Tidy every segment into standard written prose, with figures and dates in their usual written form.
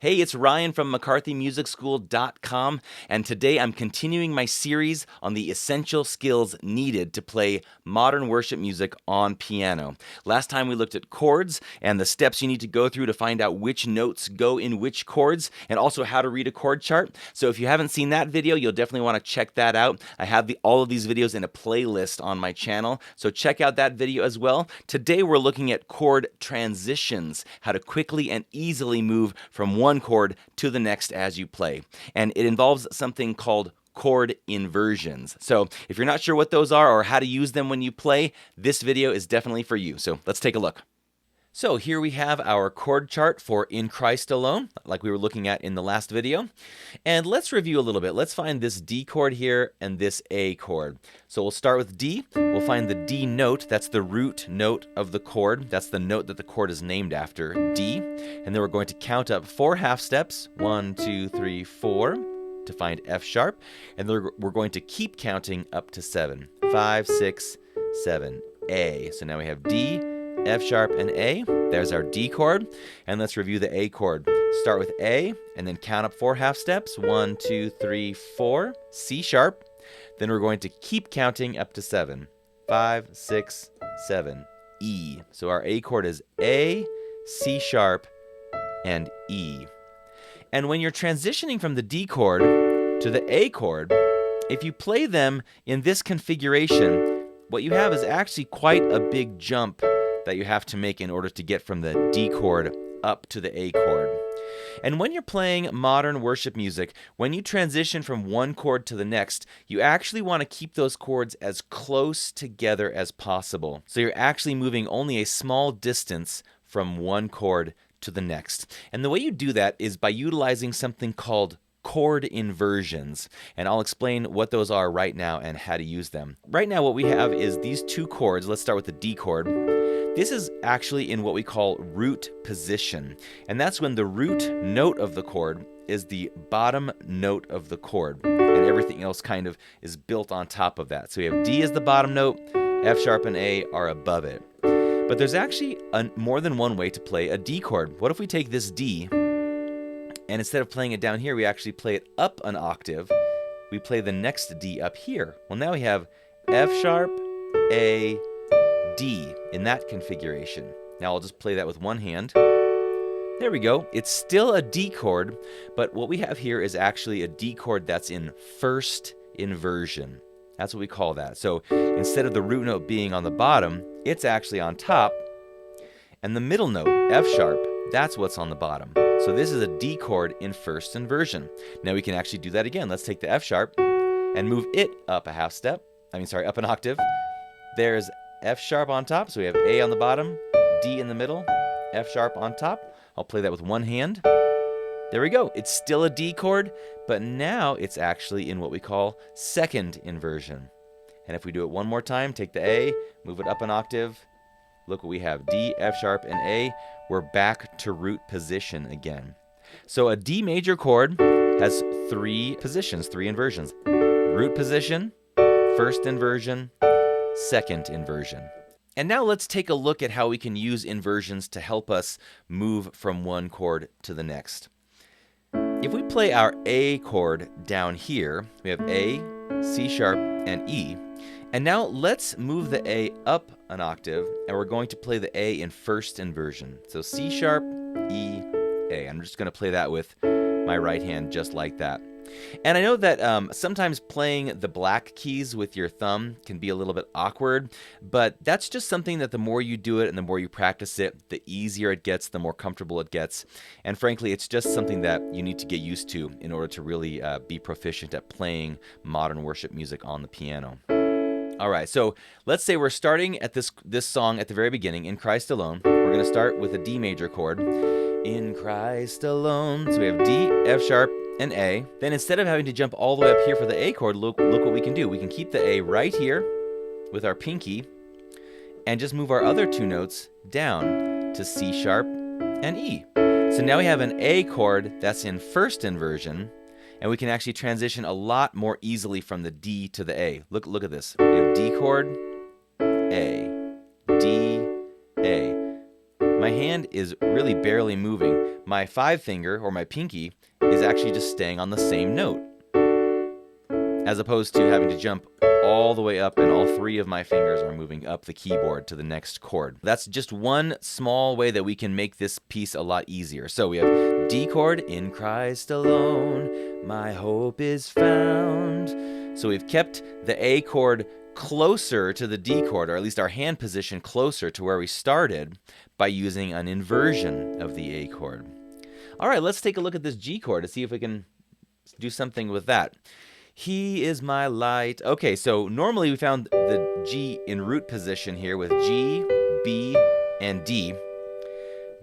Hey, it's Ryan from McCarthyMusicSchool.com, and today I'm continuing my series on the essential skills needed to play modern worship music on piano. Last time we looked at chords and the steps you need to go through to find out which notes go in which chords, and also how to read a chord chart. So if you haven't seen that video, you'll definitely want to check that out. I have all of these videos in a playlist on my channel, so check out that video as well. Today we're looking at chord transitions, how to quickly and easily move from one chord to the next as you play. And it involves something called chord inversions. So if you're not sure what those are or how to use them when you play, this video is definitely for you. So let's take a look. So here we have our chord chart for In Christ Alone, like we were looking at in the last video. And let's review a little bit. Let's find this D chord here and this A chord. So we'll start with D. We'll find the D note. That's the root note of the chord. That's the note that the chord is named after, D. And then we're going to count up 4 half steps, 1, 2, 3, 4, to find F sharp. And then we're going to keep counting up to 7, 5, 6, 7, A. So now we have D, F sharp, and A. There's our D chord. And let's review the A chord. Start with A, and then count up 4 half steps. 1, 2, 3, 4. C sharp. Then we're going to keep counting up to 7. 5, 6, 7. E. So our A chord is A, C sharp, and E. And when you're transitioning from the D chord to the A chord, if you play them in this configuration, what you have is actually quite a big jump that you have to make in order to get from the D chord up to the A chord. And when you're playing modern worship music, when you transition from one chord to the next, you actually want to keep those chords as close together as possible. So you're actually moving only a small distance from one chord to the next. And the way you do that is by utilizing something called chord inversions, and I'll explain what those are right now and how to use them. Right now what we have is these 2 chords. Let's start with the D chord. This is actually in what we call root position, and that's when the root note of the chord is the bottom note of the chord, and everything else kind of is built on top of that. So we have D as the bottom note, F sharp and A are above it. But there's actually more than one way to play a D chord. What if we take this D, and instead of playing it down here, we actually play it up an octave. We play the next D up here. Well, now we have F sharp, A, D in that configuration. Now I'll just play that with one hand. There we go. It's still a D chord, but what we have here is actually a D chord that's in first inversion. That's what we call that. So instead of the root note being on the bottom, it's actually on top, and the middle note, F sharp, that's what's on the bottom. So this is a D chord in first inversion. Now we can actually do that again. Let's take the F sharp and move it up up an octave. There's F sharp on top, so we have A on the bottom, D in the middle, F sharp on top. I'll play that with one hand. There we go. It's still a D chord, but now it's actually in what we call second inversion. And if we do it one more time, take the A, move it up an octave. Look what we have, D, F sharp, and A. We're back to root position again. So a D major chord has 3 positions, 3 inversions. Root position, first inversion, second inversion. And now let's take a look at how we can use inversions to help us move from one chord to the next. If we play our A chord down here, we have A, C sharp, and E. And now let's move the A up an octave, and we're going to play the A in first inversion. So C sharp, E, A. I'm just going to play that with my right hand just like that. And I know that sometimes playing the black keys with your thumb can be a little bit awkward, but that's just something that the more you do it and the more you practice it, the easier it gets, the more comfortable it gets. And frankly, it's just something that you need to get used to in order to really be proficient at playing modern worship music on the piano. All right, so let's say we're starting at this song at the very beginning, In Christ Alone. We're going to start with a D major chord. In Christ Alone. So we have D, F sharp, and A. Then instead of having to jump all the way up here for the A chord, look what we can do. We can keep the A right here with our pinky and just move our other 2 notes down to C sharp and E. So now we have an A chord that's in first inversion, and we can actually transition a lot more easily from the D to the A. Look at this. We have D chord, A, D, A. my hand is really barely moving. My 5 finger, or my pinky, is actually just staying on the same note, as opposed to having to jump all the way up and all 3 of my fingers are moving up the keyboard to the next chord. That's just one small way that we can make this piece a lot easier. So we have D chord, in Christ alone, my hope is found. So we've kept the A chord closer to the D chord, or at least our hand position closer to where we started, by using an inversion of the A chord. All right, let's take a look at this G chord to see if we can do something with that. He is my light. Okay, so normally we found the G in root position here with G, B, and D.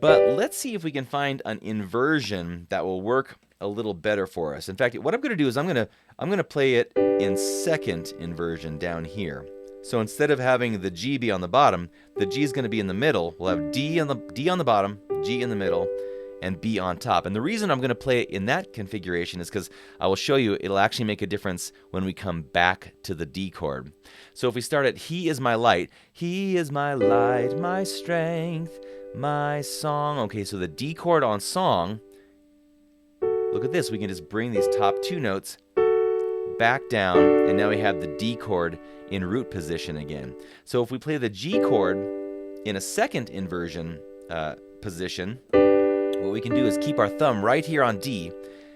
But let's see if we can find an inversion that will work a little better for us. In fact, what I'm going to do is I'm going to play it in second inversion down here. So instead of having the G be on the bottom, the G is going to be in the middle. We'll have D on the bottom, G in the middle, and B on top. And the reason I'm going to play it in that configuration is because I will show you it'll actually make a difference when we come back to the D chord. So if we start at He is my light, He is my light, my strength, my song. Okay, so the D chord on song, look at this, we can just bring these top 2 notes back down, and now we have the D chord in root position again. So if we play the G chord in a second inversion position, what we can do is keep our thumb right here on D,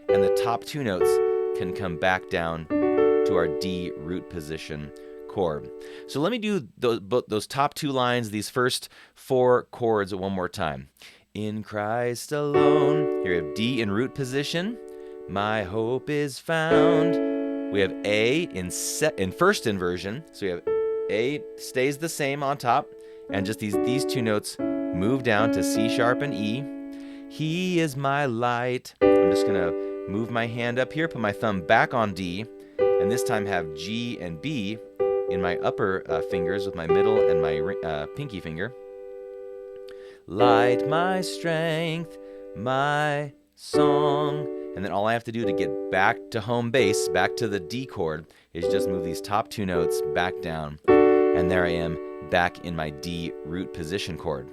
and the top 2 notes can come back down to our D root position chord. So let me do those top 2 lines, these first 4 chords one more time. In Christ alone. Here we have D in root position. My hope is found. We have A in first inversion. So we have A stays the same on top, and just these 2 notes move down to C sharp and E. He is my light. I'm just going to move my hand up here, put my thumb back on D, and this time have G and B in my upper fingers with my middle and my pinky finger. Light, my strength, my song. And then all I have to do to get back to home base, back to the D chord, is just move these top 2 notes back down. And there I am, back in my D root position chord.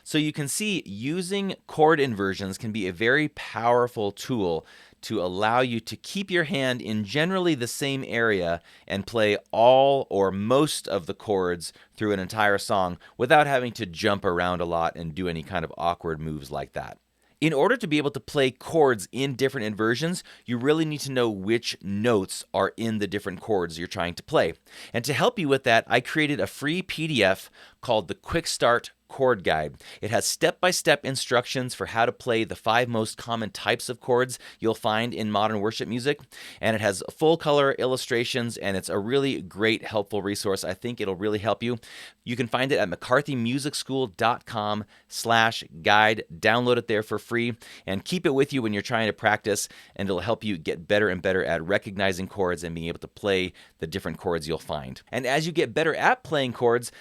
So you can see using chord inversions can be a very powerful tool to allow you to keep your hand in generally the same area and play all or most of the chords through an entire song without having to jump around a lot and do any kind of awkward moves like that. In order to be able to play chords in different inversions, you really need to know which notes are in the different chords you're trying to play. And to help you with that, I created a free PDF called the Quick Start Chord Guide. It has step-by-step instructions for how to play the 5 most common types of chords you'll find in modern worship music, and it has full-color illustrations, and it's a really great, helpful resource. I think it'll really help you. You can find it at mccarthymusicschool.com/guide. Download it there for free, and keep it with you when you're trying to practice, and it'll help you get better and better at recognizing chords and being able to play the different chords you'll find. And as you get better at playing chords,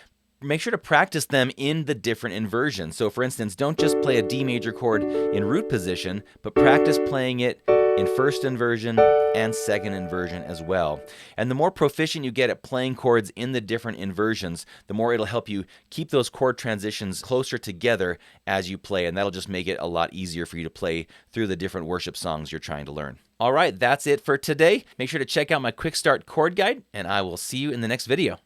make sure to practice them in the different inversions. So for instance, don't just play a D major chord in root position, but practice playing it in first inversion and second inversion as well. And the more proficient you get at playing chords in the different inversions, the more it'll help you keep those chord transitions closer together as you play, and that'll just make it a lot easier for you to play through the different worship songs you're trying to learn. All right, that's it for today. Make sure to check out my Quick Start Chord Guide, and I will see you in the next video.